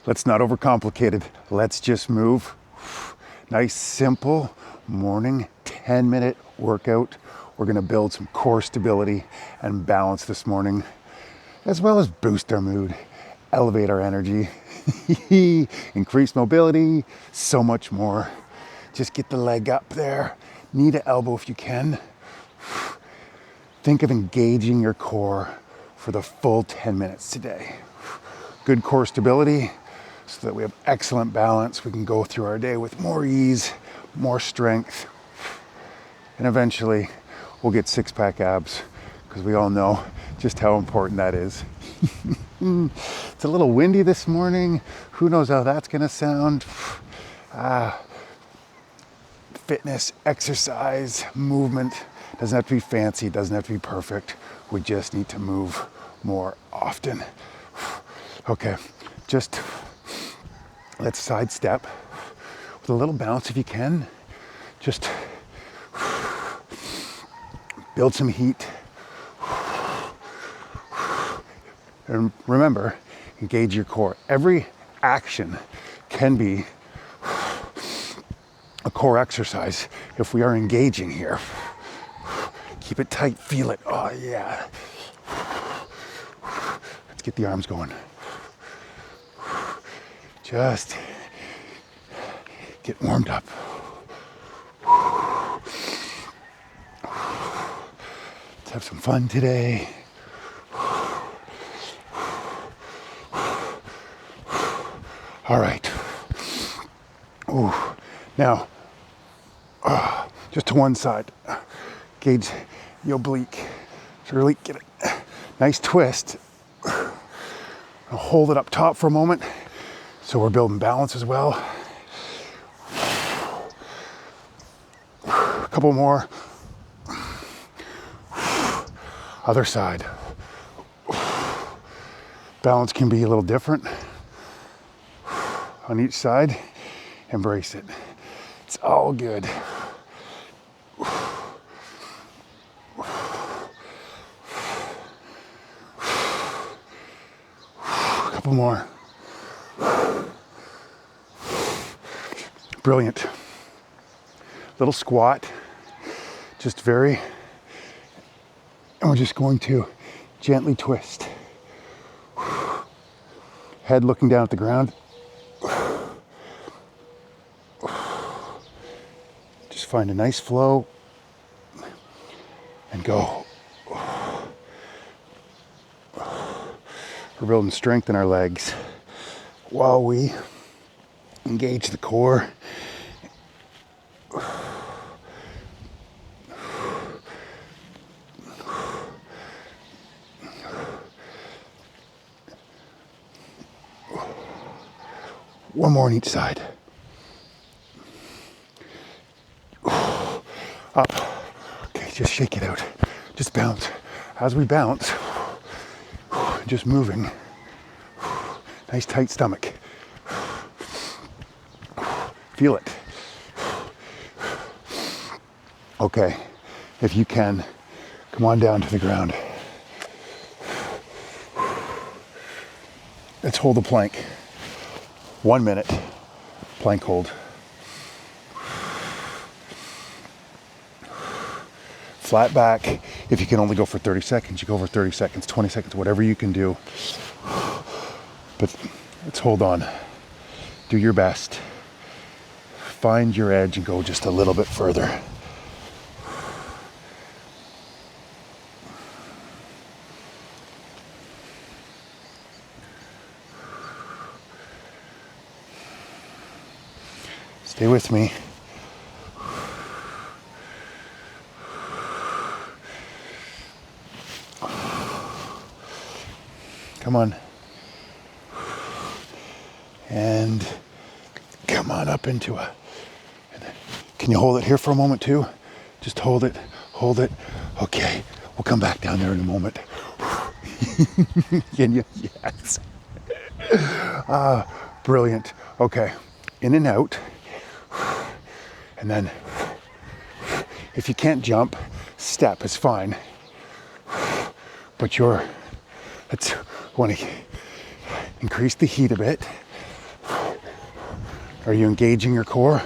let's not overcomplicate it. Let's just move. Nice, simple morning 10-minute workout. We're gonna build some core stability and balance this morning, as well as boost our mood, elevate our energy, increase mobility, so much more. Just get the leg up there, knee to elbow if you can. Think of engaging your core for the full 10 minutes today. Good core stability so that we have excellent balance. We can go through our day with more ease, more strength, and eventually we'll get six-pack abs, because we all know just how important that is. It's a little windy this morning. Who knows how that's gonna sound? Fitness, exercise, movement doesn't have to be fancy, doesn't have to be perfect. We just need to move more often. Okay, just let's sidestep with a little bounce if you can. Just build some heat. And remember, engage your core. Every action can be a core exercise if we are engaging here. Keep it tight, feel it. Oh yeah. Let's get the arms going. Just get warmed up. Let's have some fun today. All right. Ooh. Now, just to one side. Gauge the oblique. So really get a nice twist. I'll hold it up top for a moment. So we're building balance as well. A couple more. Other side. Balance can be a little different on each side. Embrace it. It's all good. Couple more. Brilliant. Little squat. Just very, and we're just going to gently twist. Head looking down at the ground. Just find a nice flow and go. We're building strength in our legs while we engage the core. One more on each side. Up. Okay, just shake it out. Just bounce. As we bounce, just moving. Nice tight stomach. Feel it. Okay, if you can, come on down to the ground. Let's hold the plank. 1 minute, plank hold. Flat back. If you can only go for 30 seconds, you go for 30 seconds, 20 seconds, whatever you can do. But let's hold on. Do your best. Find your edge and go just a little bit further. Stay with me. Come on. And come on up into a, can you hold it here for a moment too? Just hold it, hold it. Okay, we'll come back down there in a moment. Can you? Yes. Brilliant. Okay, in and out. And then if you can't jump, step is fine. But let's want to increase the heat a bit. Are you engaging your core?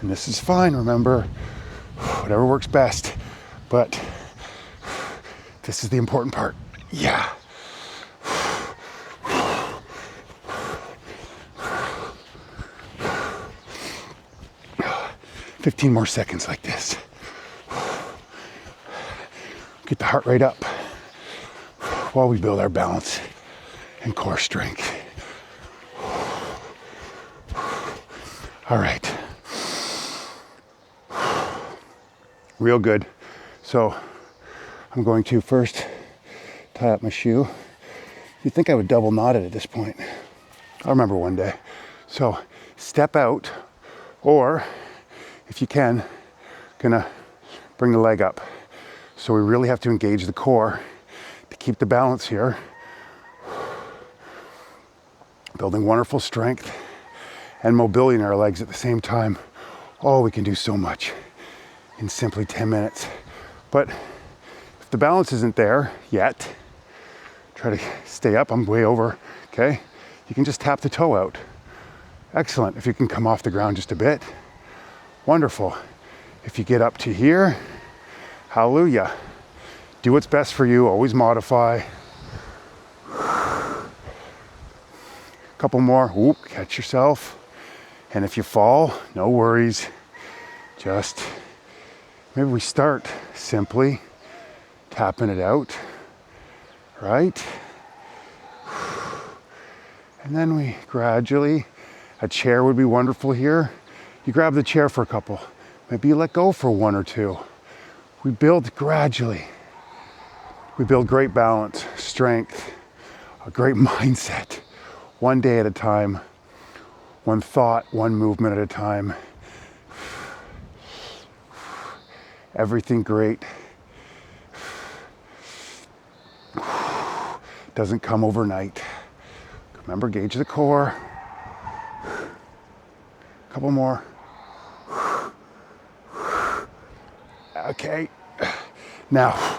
And this is fine, remember, whatever works best, but this is the important part. Yeah. 15 more seconds like this. Get the heart rate up while we build our balance and core strength. All right. Real good. So I'm going to first tie up my shoe. You'd think I would double knot it at this point. I'll remember one day. So step out, or if you can, gonna bring the leg up. So we really have to engage the core to keep the balance here. Building wonderful strength and mobility in our legs at the same time. Oh, we can do so much in simply 10 minutes. But if the balance isn't there yet, try to stay up. I'm way over, okay? You can just tap the toe out. Excellent. If you can come off the ground just a bit. Wonderful. If you get up to here, hallelujah. Do what's best for you, always modify. Couple more, whoop, catch yourself. And if you fall, no worries. Just, maybe we start simply tapping it out, right? And then we gradually, a chair would be wonderful here. You grab the chair for a couple. Maybe you let go for one or two. We build gradually. We build great balance, strength, a great mindset. One day at a time, one thought, one movement at a time. Everything great doesn't come overnight. Remember, gauge the core. A couple more. Okay. Now,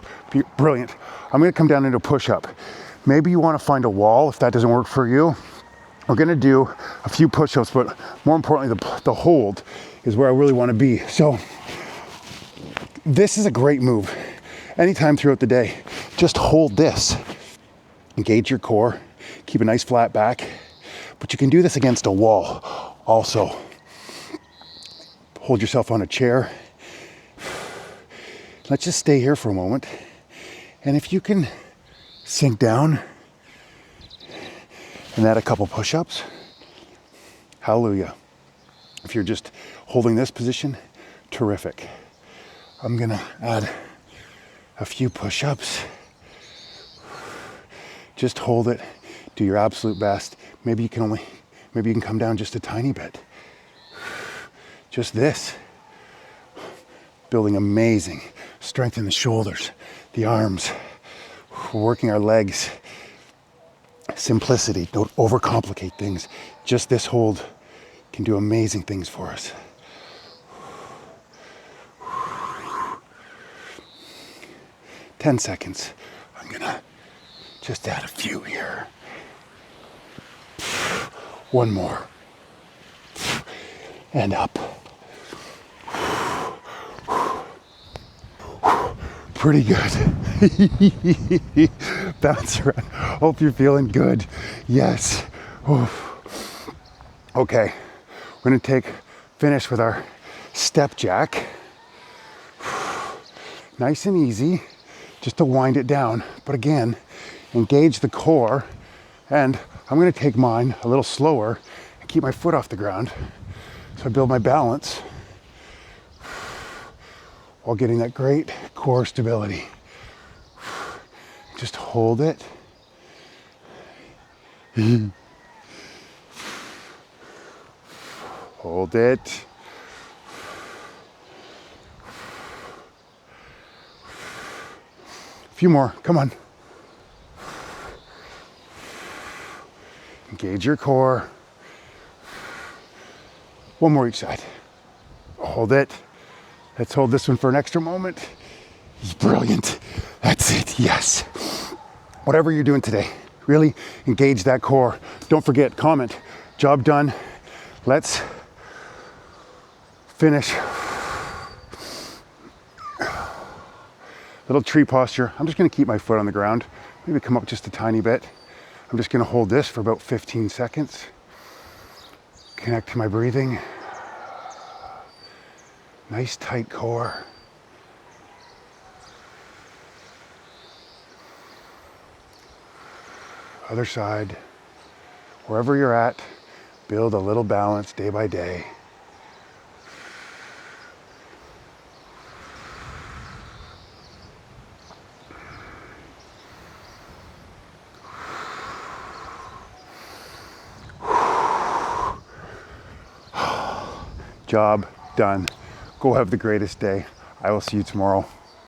brilliant. I'm gonna come down into a push-up. Maybe you wanna find a wall if that doesn't work for you. We're gonna do a few push-ups, but more importantly, the hold is where I really wanna be. So this is a great move. Anytime throughout the day, just hold this. Engage your core, keep a nice flat back, but you can do this against a wall also. Hold yourself on a chair. Let's just stay here for a moment. And if you can sink down and add a couple push-ups, hallelujah. If you're just holding this position, terrific. I'm gonna add a few push-ups. Just hold it, do your absolute best. Maybe you can come down just a tiny bit. Just this. Building amazing strength in the shoulders, the arms. We're working our legs. Simplicity, don't overcomplicate things. Just this hold can do amazing things for us. 10 seconds. I'm gonna just add a few here. One more. And up. Pretty good. Bounce around. Hope you're feeling good. Yes. Oof. Okay. We're gonna finish with our step jack. Nice and easy, just to wind it down. But again, engage the core. And I'm gonna take mine a little slower and keep my foot off the ground. So I build my balance while getting that great core stability. Just hold it. Hold it. A few more, come on. Engage your core. One more each side. Hold it. Let's hold this one for an extra moment. Brilliant. That's it, yes. Whatever you're doing today, Really engage that core. Don't forget, comment, job done. Let's finish. Little tree posture. I'm just gonna keep my foot on the ground. Maybe come up just a tiny bit. I'm just gonna hold this for about 15 seconds. Connect to my breathing. Nice tight core. Other side. Wherever you're at, build a little balance day by day. Job done. Go have the greatest day. I will see you tomorrow.